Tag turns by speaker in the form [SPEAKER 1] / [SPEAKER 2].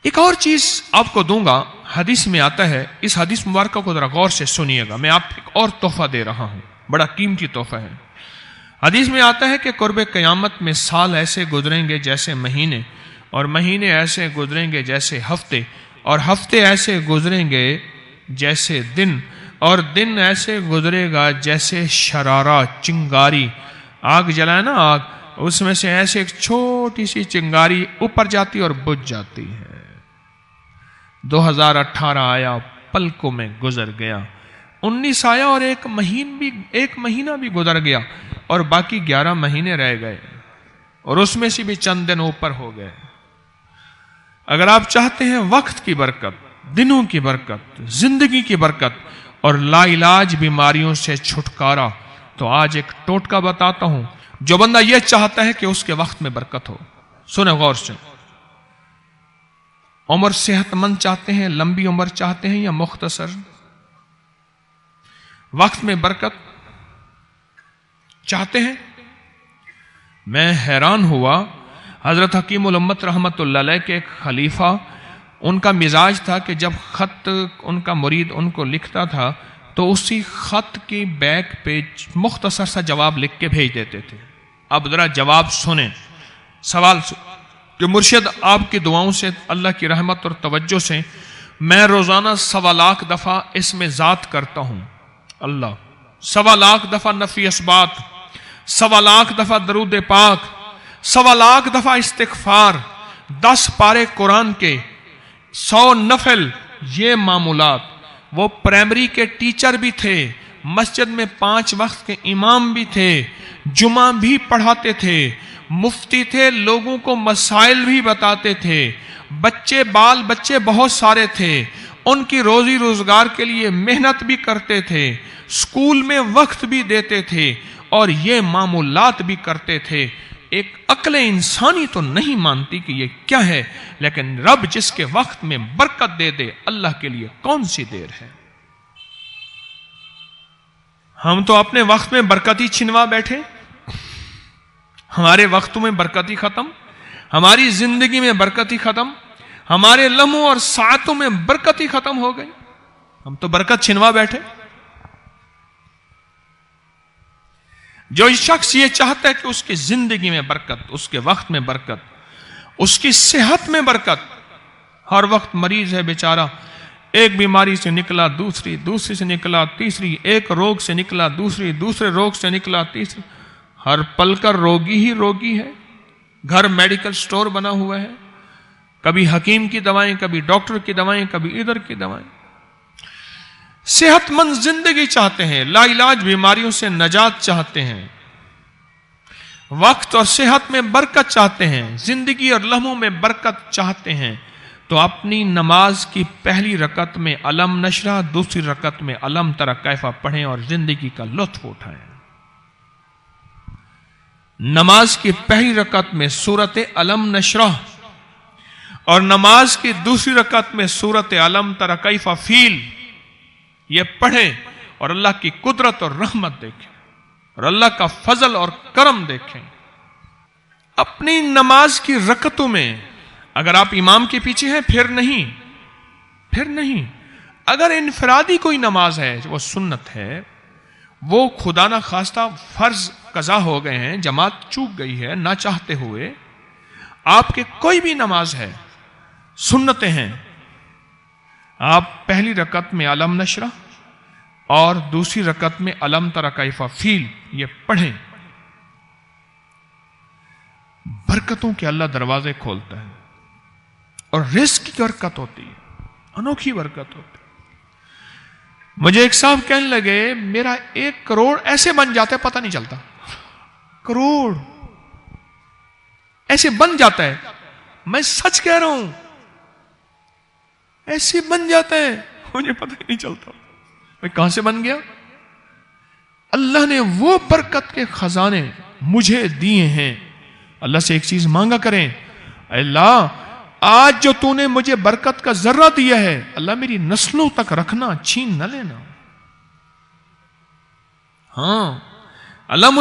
[SPEAKER 1] ایک اور چیز آپ کو دوں گا، حدیث میں آتا ہے، اس حدیث مبارکہ کو ذرا غور سے سنیے گا، میں آپ کو ایک اور تحفہ دے رہا ہوں، بڑا قیمتی تحفہ ہے۔ حدیث میں آتا ہے کہ قرب قیامت میں سال ایسے گزریں گے جیسے مہینے، اور مہینے ایسے گزریں گے جیسے ہفتے، اور ہفتے ایسے گزریں گے جیسے دن، اور دن ایسے گزرے گا جیسے شرارہ، چنگاری، آگ جلائے نا آگ، اس میں سے ایسے ایک چھوٹی سی چنگاری اوپر جاتی اور بجھ جاتی ہے۔ 2018 آیا، پلکوں میں گزر گیا، 19 آیا اور ایک مہینہ بھی گزر گیا، اور باقی 11 مہینے رہ گئے، اور اس میں سے بھی چند دن اوپر ہو گئے۔ اگر آپ چاہتے ہیں وقت کی برکت، دنوں کی برکت، زندگی کی برکت اور لا علاج بیماریوں سے چھٹکارا، تو آج ایک ٹوٹکا بتاتا ہوں۔ جو بندہ یہ چاہتا ہے کہ اس کے وقت میں برکت ہو، سنیں غور سے، عمر صحت مند چاہتے ہیں، لمبی عمر چاہتے ہیں یا مختصر؟ وقت میں برکت چاہتے ہیں؟ میں حیران ہوا، حضرت حکیم الامت رحمت اللہ علیہ کے ایک خلیفہ، ان کا مزاج تھا کہ جب خط ان کا مرید ان کو لکھتا تھا تو اسی خط کی بیک پہ مختصر سا جواب لکھ کے بھیج دیتے تھے۔ اب ذرا جواب سنیں، سوال کہ مرشد آپ کی دعاؤں سے، اللہ کی رحمت اور توجہ سے میں روزانہ 1.25 لاکھ دفعہ اس میں ذات کرتا ہوں اللہ، 1.25 لاکھ دفعہ نفی اثبات، 1.25 لاکھ دفعہ درود پاک، 1.25 لاکھ دفعہ استغفار، 10 پارے قرآن کے، 100 نفل، یہ معمولات۔ وہ پرائمری کے ٹیچر بھی تھے، مسجد میں 5 وقت کے امام بھی تھے، جمعہ بھی پڑھاتے تھے، مفتی تھے، لوگوں کو مسائل بھی بتاتے تھے، بال بچے بہت سارے تھے، ان کی روزی روزگار کے لیے محنت بھی کرتے تھے، اسکول میں وقت بھی دیتے تھے، اور یہ معمولات بھی کرتے تھے۔ ایک عقل انسانی تو نہیں مانتی کہ یہ کیا ہے، لیکن رب جس کے وقت میں برکت دے دے، اللہ کے لیے کون سی دیر ہے؟ ہم تو اپنے وقت میں برکتی چھنوا بیٹھے، ہمارے وقتوں میں برکتی ختم، ہماری زندگی میں برکتی ختم، ہمارے لمحوں اور ساعتوں میں برکتی ختم ہو گئی، ہم تو برکت چھنوا بیٹھے۔ جو شخص یہ چاہتا ہے کہ اس کی زندگی میں برکت، اس کے وقت میں برکت، اس کی صحت میں برکت، ہر وقت مریض ہے بیچارہ، ایک بیماری سے نکلا دوسری، دوسری سے نکلا تیسری، ایک روگ سے نکلا دوسری، دوسرے روگ سے نکلا تیسری، ہر پل کا روگی ہی روگی ہے۔ گھر میڈیکل سٹور بنا ہوا ہے، کبھی حکیم کی دوائیں، کبھی ڈاکٹر کی دوائیں، کبھی ادھر کی دوائیں۔ صحت مند زندگی چاہتے ہیں، لا علاج بیماریوں سے نجات چاہتے ہیں، وقت اور صحت میں برکت چاہتے ہیں، زندگی اور لمحوں میں برکت چاہتے ہیں، تو اپنی نماز کی پہلی رکعت میں علم نشرح، دوسری رکعت میں علم تری کیف پڑھیں اور زندگی کا لطف اٹھائیں۔ نماز کی پہلی رکعت میں سورت علم نشرح اور نماز کی دوسری رکعت میں سورت علم تری کیف فیل، یہ پڑھیں اور اللہ کی قدرت اور رحمت دیکھیں اور اللہ کا فضل اور کرم دیکھیں۔ اپنی نماز کی رکعتوں میں اگر آپ امام کے پیچھے ہیں پھر نہیں، اگر انفرادی کوئی نماز ہے وہ سنت ہے، وہ خدا نہ خواستہ فرض قضا ہو گئے ہیں، جماعت چوک گئی ہے نہ چاہتے ہوئے، آپ کے کوئی بھی نماز ہے، سنتیں ہیں، آپ پہلی رکعت میں علم نشرح اور دوسری رکعت میں علم تری کیف فیل یہ پڑھیں۔ برکتوں کے اللہ دروازے کھولتا ہے اور رزق کی برکت ہوتی ہے، انوکھی برکت ہوتی ہے۔ مجھے ایک صاحب کہنے لگے میرا 1 کروڑ ایسے بن جاتا ہے پتہ نہیں چلتا، کروڑ ایسے بن جاتا ہے، میں سچ کہہ رہا ہوں، ایسے بن جاتا ہے مجھے پتہ ہی نہیں چلتا میں کہاں سے بن گیا۔ اللہ نے وہ برکت کے خزانے مجھے دیے ہیں۔ اللہ سے ایک چیز مانگا کریں، اللہ آج جو تو نے مجھے برکت کا ذرہ دیا ہے اللہ میری نسلوں تک رکھنا، چھین نہ لینا۔ ہاں اللہ